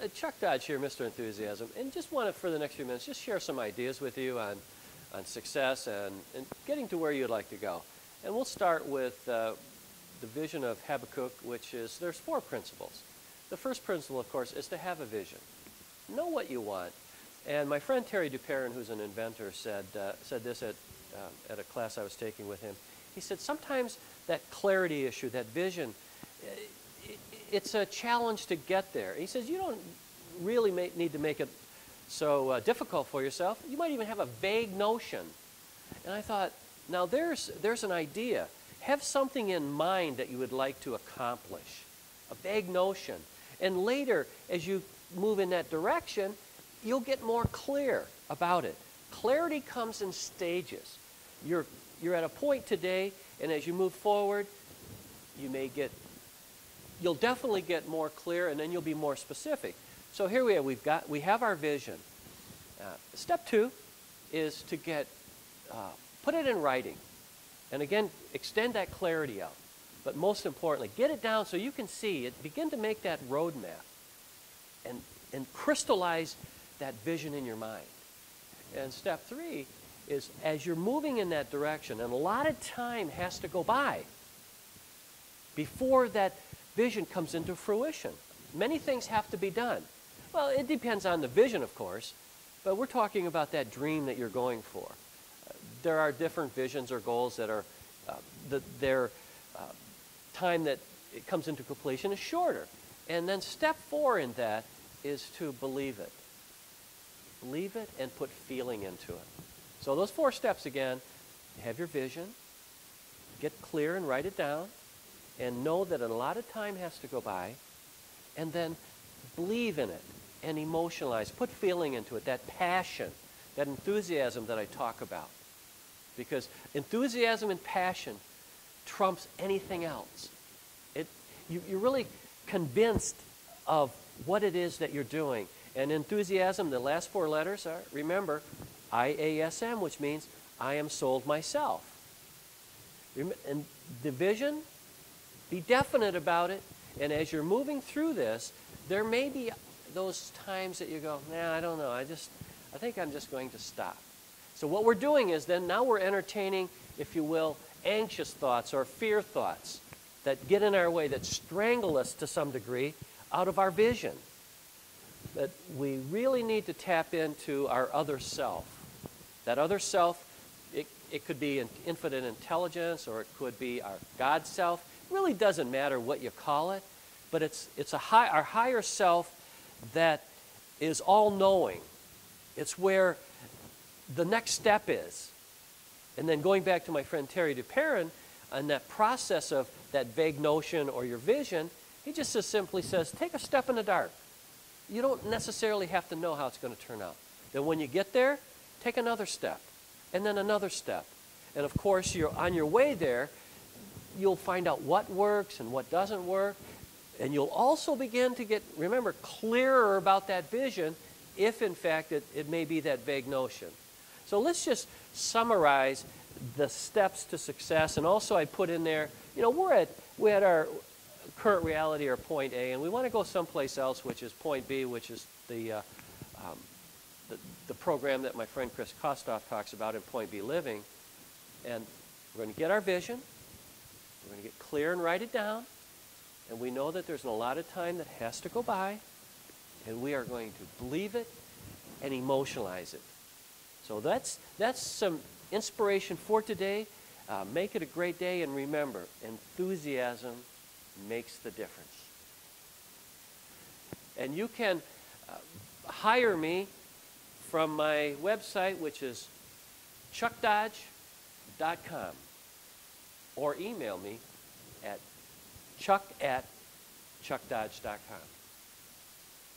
Chuck Dodge here, Mr. Enthusiasm, and just want to, for the next few minutes, just share some ideas with you on success and getting to where you'd like to go. And we'll start with the vision of Habakkuk, which is there's 4 principles. The first principle, of course, is to have a vision. Know what you want. And my friend Terry Duperrin, who's an inventor, said this at a class I was taking with him. He said sometimes that clarity issue, that vision, it's a challenge to get there. He says you don't really need to make it so difficult for yourself. You might even have a vague notion. And I thought, now there's an idea. Have something in mind that you would like to accomplish, a vague notion. And later, as you move in that direction, you'll get more clear about it. Clarity comes in stages. You're at a point today, and as you move forward, you'll definitely get more clear, and then you'll be more specific. So here we have our vision. Step 2 is to put it in writing. And again, extend that clarity out. But most importantly, get it down so you can see it. Begin to make that roadmap and crystallize that vision in your mind. And step 3 is as you're moving in that direction, and a lot of time has to go by before that vision comes into fruition. Many things have to be done. Well, it depends on the vision, of course, but we're talking about that dream that you're going for. There are different visions or goals that are, their time that it comes into completion is shorter. And then step 4 in that is to believe it. Believe it and put feeling into it. So those 4 steps again, have your vision, get clear and write it down, and know that a lot of time has to go by, and then believe in it and emotionalize, put feeling into it, that passion, that enthusiasm that I talk about. Because enthusiasm and passion trumps anything else. You're really convinced of what it is that you're doing. And enthusiasm, the last 4 letters are, remember, IASM, which means I am sold myself. And the vision, be definite about it. And as you're moving through this, there may be those times that you go, nah, I don't know, I think I'm just going to stop. So what we're doing is then now we're entertaining, if you will, anxious thoughts or fear thoughts that get in our way, that strangle us to some degree out of our vision. That we really need to tap into our other self. That other self, it could be an infinite intelligence, or it could be our God self. It really doesn't matter what you call it, but it's our higher self that is all-knowing. It's where the next step is. And then going back to my friend Terry Duperrin, and that process of that vague notion or your vision, he just simply says, take a step in the dark. You don't necessarily have to know how it's going to turn out. Then when you get there, take another step, and then another step. And of course, you're on your way there, you'll find out what works and what doesn't work. And you'll also begin to get, remember, clearer about that vision if, in fact, it may be that vague notion. So let's just summarize the steps to success. And also I put in there, you know, we're at our current reality, or point A, and we want to go someplace else, which is point B, which is the program that my friend Chris Kostoff talks about in Point B Living. And we're going to get our vision. We're going to get clear and write it down. And we know that there's a lot of time that has to go by. And we are going to believe it and emotionalize it. So that's some inspiration for today. Make it a great day, and remember, enthusiasm makes the difference. And you can hire me from my website, which is chuckdodge.com, or email me at chuck@chuckdodge.com.